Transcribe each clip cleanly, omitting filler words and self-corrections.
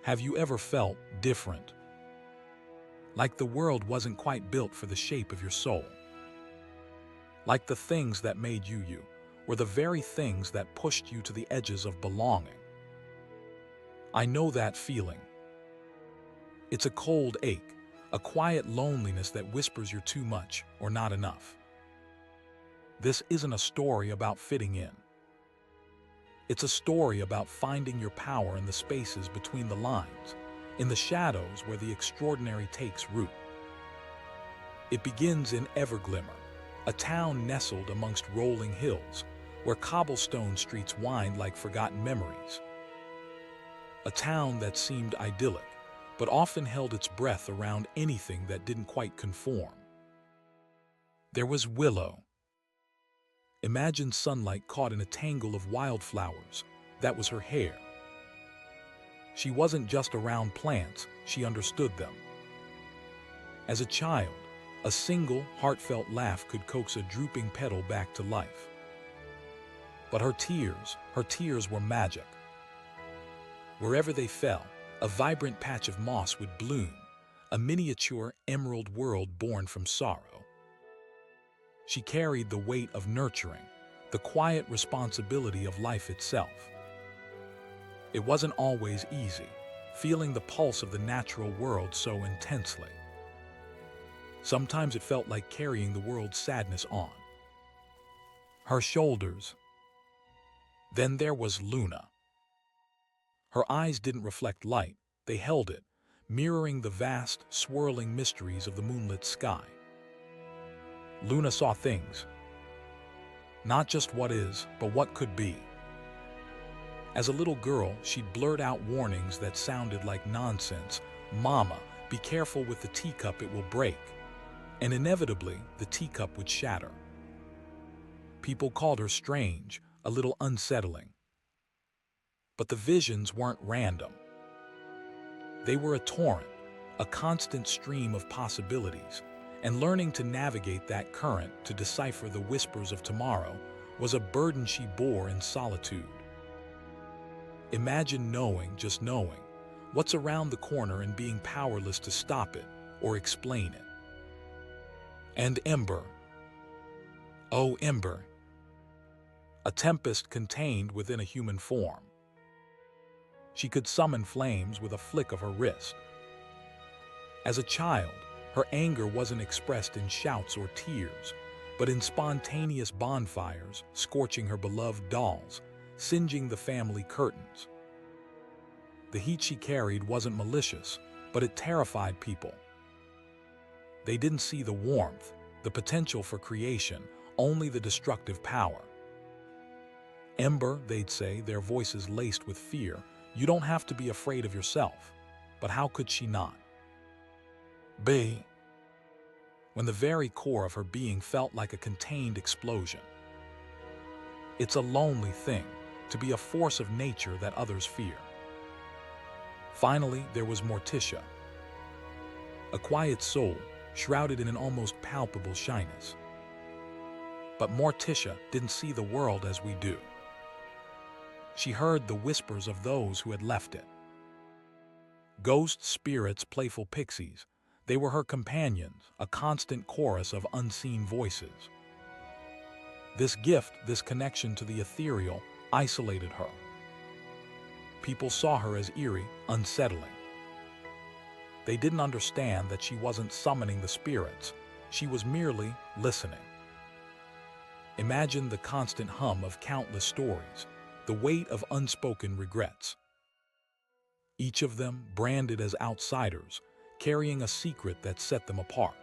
Have you ever felt different? Like the world wasn't quite built for the shape of your soul? Like the things that made you you were the very things that pushed you to the edges of belonging? I know that feeling. It's a cold ache, a quiet loneliness that whispers you're too much or not enough. This isn't a story about fitting in. It's a story about finding your power in the spaces between the lines, in the shadows where the extraordinary takes root. It begins in Everglimmer, a town nestled amongst rolling hills, where cobblestone streets wind like forgotten memories. A town that seemed idyllic, but often held its breath around anything that didn't quite conform. There was Willow. Imagine sunlight caught in a tangle of wildflowers. That was her hair. She wasn't just around plants, she understood them. As a child, a single, heartfelt laugh could coax a drooping petal back to life. But her tears were magic. Wherever they fell, a vibrant patch of moss would bloom, a miniature emerald world born from sorrow. She carried the weight of nurturing, the quiet responsibility of life itself. It wasn't always easy, feeling the pulse of the natural world so intensely. Sometimes it felt like carrying the world's sadness on her shoulders. Then there was Luna. Her eyes didn't reflect light, they held it, mirroring the vast, swirling mysteries of the moonlit sky. Luna saw things. Not just what is, but what could be. As a little girl, she'd blurt out warnings that sounded like nonsense. "Mama, be careful with the teacup, it will break." And inevitably, the teacup would shatter. People called her strange, a little unsettling. But the visions weren't random. They were a torrent, a constant stream of possibilities, and learning to navigate that current to decipher the whispers of tomorrow was a burden she bore in solitude. Imagine just knowing, what's around the corner and being powerless to stop it or explain it. And Ember. Oh, Ember. A tempest contained within a human form. She could summon flames with a flick of her wrist. As a child, her anger wasn't expressed in shouts or tears, but in spontaneous bonfires, scorching her beloved dolls, singeing the family curtains. The heat she carried wasn't malicious, but it terrified people. They didn't see the warmth, the potential for creation, only the destructive power. Ember, they'd say, their voices laced with fear, you don't have to be afraid of yourself. But how could she not be, when the very core of her being felt like a contained explosion? It's a lonely thing, to be a force of nature that others fear. Finally, there was Morticia. A quiet soul, shrouded in an almost palpable shyness. But Morticia didn't see the world as we do. She heard the whispers of those who had left it. Ghost spirits, playful pixies, they were her companions, a constant chorus of unseen voices. This gift, this connection to the ethereal, isolated her. People saw her as eerie, unsettling. They didn't understand that she wasn't summoning the spirits, she was merely listening. Imagine the constant hum of countless stories, the weight of unspoken regrets. Each of them branded as outsiders, carrying a secret that set them apart.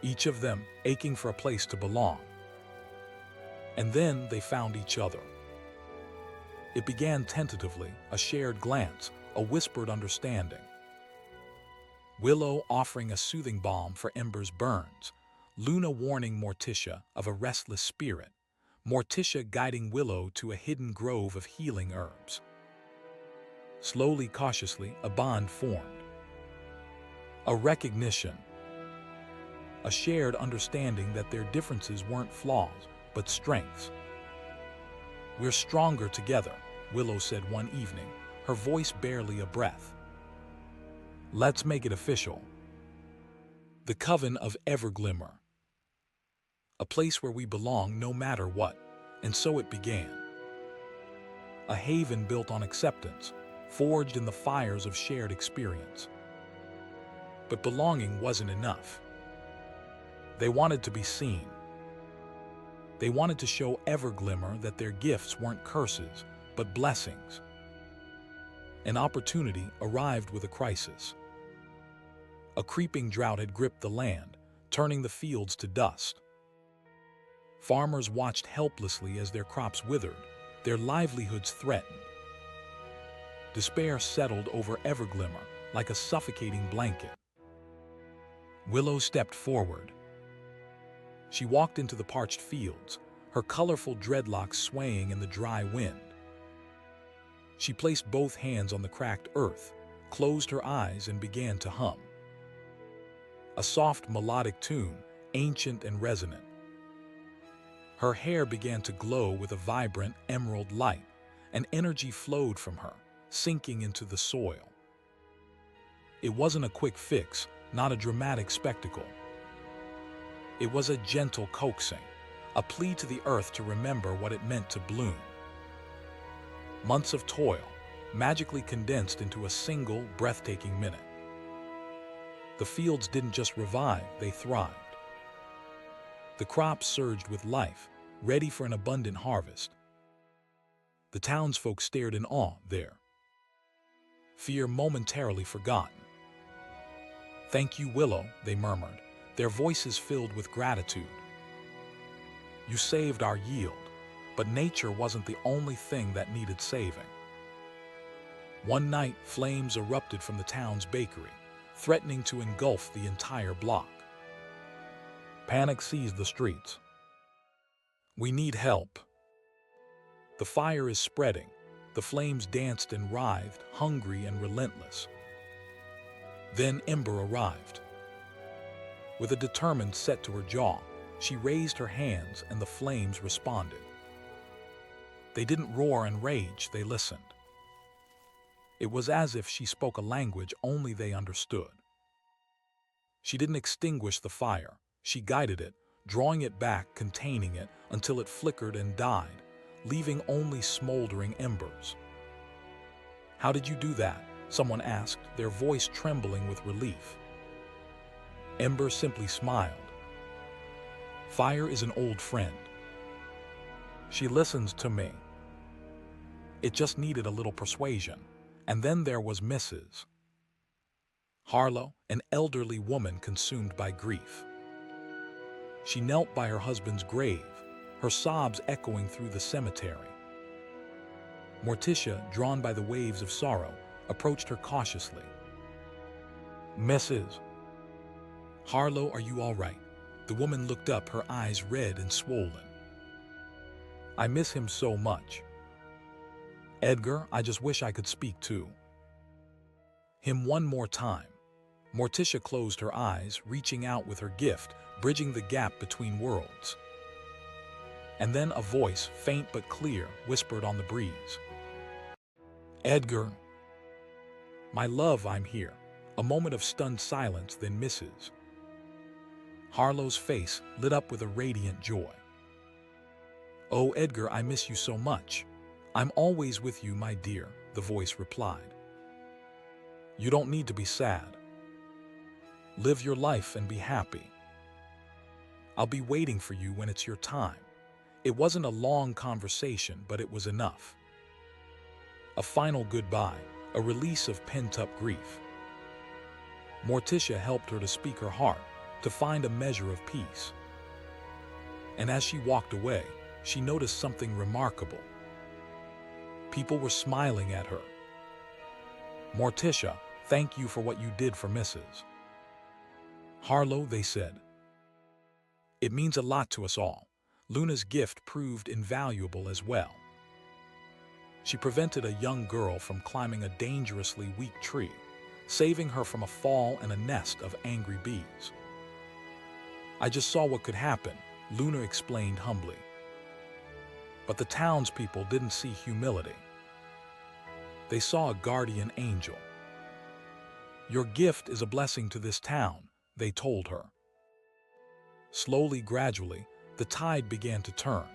Each of them aching for a place to belong. And then they found each other. It began tentatively, a shared glance, a whispered understanding. Willow offering a soothing balm for Ember's burns, Luna warning Morticia of a restless spirit, Morticia guiding Willow to a hidden grove of healing herbs. Slowly, cautiously, a bond formed. A recognition. A shared understanding that their differences weren't flaws, but strengths. "We're stronger together," Willow said one evening, her voice barely a breath. Let's make it official. The Coven of Everglimmer. A place where we belong no matter what. And so it began. A haven built on acceptance, forged in the fires of shared experience. But belonging wasn't enough. They wanted to be seen. They wanted to show Everglimmer that their gifts weren't curses, but blessings. An opportunity arrived with a crisis. A creeping drought had gripped the land, turning the fields to dust. Farmers watched helplessly as their crops withered, their livelihoods threatened. Despair settled over Everglimmer like a suffocating blanket. Willow stepped forward. She walked into the parched fields, her colorful dreadlocks swaying in the dry wind. She placed both hands on the cracked earth, closed her eyes, and began to hum. A soft melodic tune, ancient and resonant. Her hair began to glow with a vibrant emerald light, and energy flowed from her, sinking into the soil. It wasn't a quick fix, not a dramatic spectacle. It was a gentle coaxing, a plea to the earth to remember what it meant to bloom. Months of toil, magically condensed into a single, breathtaking minute. The fields didn't just revive, they thrived. The crops surged with life, ready for an abundant harvest. The townsfolk stared in awe there, fear momentarily forgotten. "Thank you, Willow," they murmured, their voices filled with gratitude. "You saved our yield." But nature wasn't the only thing that needed saving. One night, flames erupted from the town's bakery, threatening to engulf the entire block. Panic seized the streets. "We need help." The fire is spreading. The flames danced and writhed, hungry and relentless. Then Ember arrived. With a determined set to her jaw, she raised her hands and the flames responded. They didn't roar and rage, they listened. It was as if she spoke a language only they understood. She didn't extinguish the fire, she guided it, drawing it back, containing it, until it flickered and died, leaving only smoldering embers. "How did you do that?" someone asked, their voice trembling with relief. Ember simply smiled. "Fire is an old friend. She listens to me." It just needed a little persuasion. And then there was Mrs. Harlow, an elderly woman consumed by grief. She knelt by her husband's grave, her sobs echoing through the cemetery. Morticia, drawn by the waves of sorrow, approached her cautiously. "Mrs. Harlow, are you all right?" The woman looked up, her eyes red and swollen. "I miss him so much. Edgar, I just wish I could speak to him one more time." Morticia closed her eyes, reaching out with her gift, bridging the gap between worlds. And then a voice, faint but clear, whispered on the breeze. "Edgar, my love, I'm here." A moment of stunned silence, then Mrs. Harlow's face lit up with a radiant joy. "Oh, Edgar, I miss you so much." "I'm always with you, my dear," the voice replied. "You don't need to be sad. Live your life and be happy. I'll be waiting for you when it's your time." It wasn't a long conversation, but it was enough. A final goodbye, a release of pent-up grief. Morticia helped her to speak her heart, to find a measure of peace. And as she walked away, she noticed something remarkable. People were smiling at her. "Morticia, thank you for what you did for Mrs. Harlow," they said. "It means a lot to us all." Luna's gift proved invaluable as well. She prevented a young girl from climbing a dangerously weak tree, saving her from a fall and a nest of angry bees. "I just saw what could happen," Luna explained humbly. But the townspeople didn't see humility. They saw a guardian angel. "Your gift is a blessing to this town," they told her. Slowly, gradually, the tide began to turn.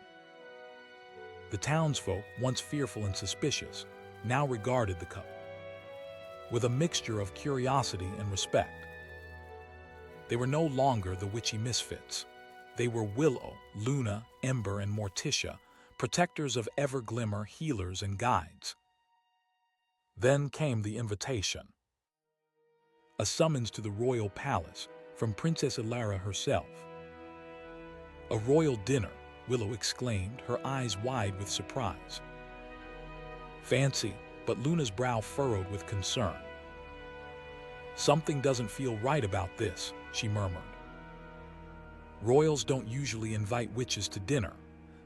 The townsfolk, once fearful and suspicious, now regarded the couple with a mixture of curiosity and respect. They were no longer the witchy misfits. They were Willow, Luna, Ember, and Morticia, protectors of Everglimmer, healers and guides. Then came the invitation. A summons to the royal palace from Princess Ilara herself. "A royal dinner," Willow exclaimed, her eyes wide with surprise. "Fancy," but Luna's brow furrowed with concern. "Something doesn't feel right about this," she murmured. Royals don't usually invite witches to dinner.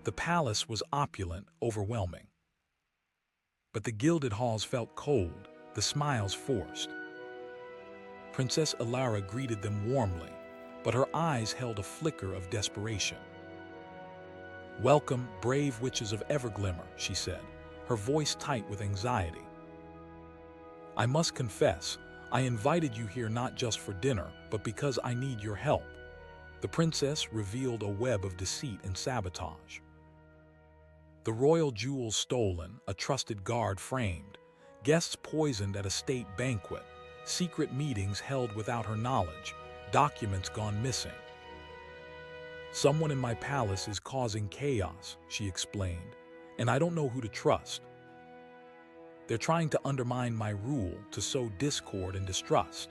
The palace was opulent, overwhelming. But the gilded halls felt cold, the smiles forced. Princess Ilara greeted them warmly, but her eyes held a flicker of desperation. "Welcome, brave witches of Everglimmer," she said, her voice tight with anxiety. "I must confess, I invited you here not just for dinner, but because I need your help." The princess revealed a web of deceit and sabotage. The royal jewels stolen, a trusted guard framed, guests poisoned at a state banquet, secret meetings held without her knowledge, documents gone missing. "Someone in my palace is causing chaos," she explained, "and I don't know who to trust. They're trying to undermine my rule, to sow discord and distrust."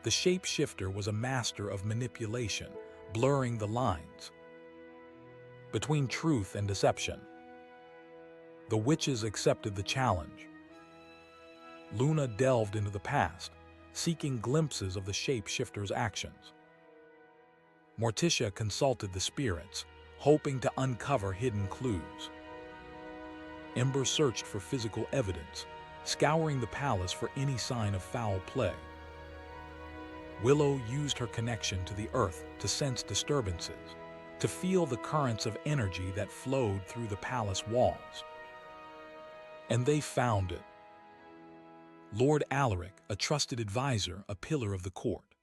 The shapeshifter was a master of manipulation, blurring the lines between truth and deception. The witches accepted the challenge. Luna delved into the past, seeking glimpses of the shapeshifter's actions. Morticia consulted the spirits, hoping to uncover hidden clues. Ember searched for physical evidence, scouring the palace for any sign of foul play. Willow used her connection to the earth to sense disturbances, to feel the currents of energy that flowed through the palace walls. And they found it. Lord Alaric, a trusted advisor, a pillar of the court.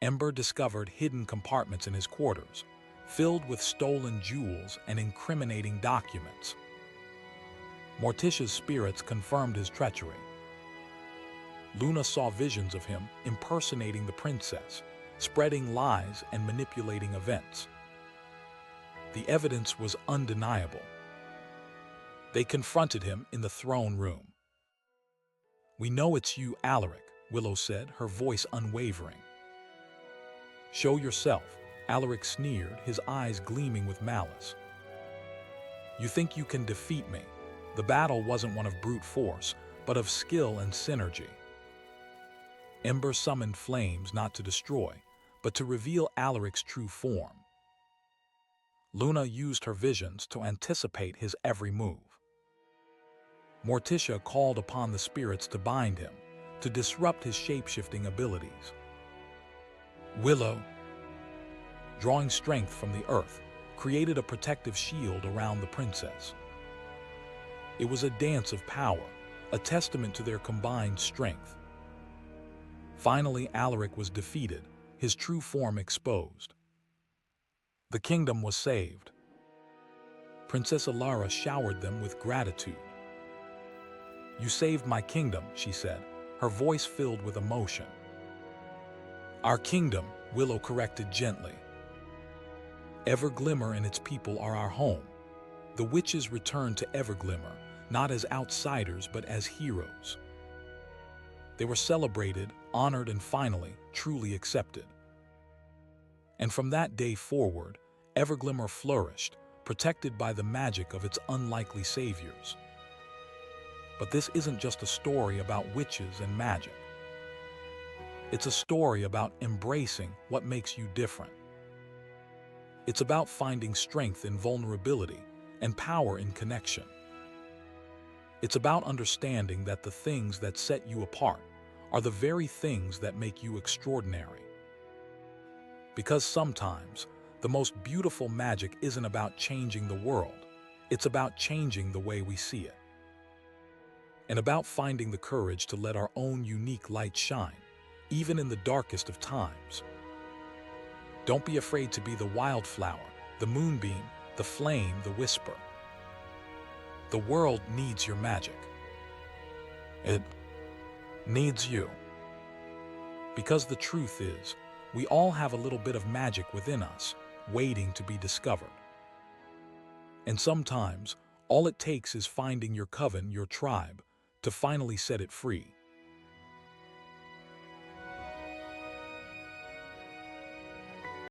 Ember discovered hidden compartments in his quarters, filled with stolen jewels and incriminating documents. Morticia's spirits confirmed his treachery. Luna saw visions of him impersonating the princess, spreading lies and manipulating events. The evidence was undeniable. They confronted him in the throne room. "We know it's you, Alaric," Willow said, her voice unwavering. "Show yourself," Alaric sneered, his eyes gleaming with malice. "You think you can defeat me?" The battle wasn't one of brute force, but of skill and synergy. Ember summoned flames not to destroy, but to reveal Alaric's true form. Luna used her visions to anticipate his every move. Morticia called upon the spirits to bind him, to disrupt his shape-shifting abilities. Willow, drawing strength from the earth, created a protective shield around the princess. It was a dance of power, a testament to their combined strength. Finally, Alaric was defeated, his true form exposed. The kingdom was saved. Princess Ilara showered them with gratitude. "You saved my kingdom," she said, her voice filled with emotion. "Our kingdom," Willow corrected gently. "Everglimmer and its people are our home." The witches returned to Everglimmer, not as outsiders but as heroes. They were celebrated, honored, and finally, truly accepted. And from that day forward, Everglimmer flourished, protected by the magic of its unlikely saviors. But this isn't just a story about witches and magic. It's a story about embracing what makes you different. It's about finding strength in vulnerability and power in connection. It's about understanding that the things that set you apart are the very things that make you extraordinary. Because sometimes, the most beautiful magic isn't about changing the world, it's about changing the way we see it. and about finding the courage to let our own unique light shine, even in the darkest of times. Don't be afraid to be the wildflower, the moonbeam, the flame, the whisper. The world needs your magic. It needs you. Because the truth is, we all have a little bit of magic within us, waiting to be discovered. And sometimes, all it takes is finding your coven, your tribe, to finally set it free.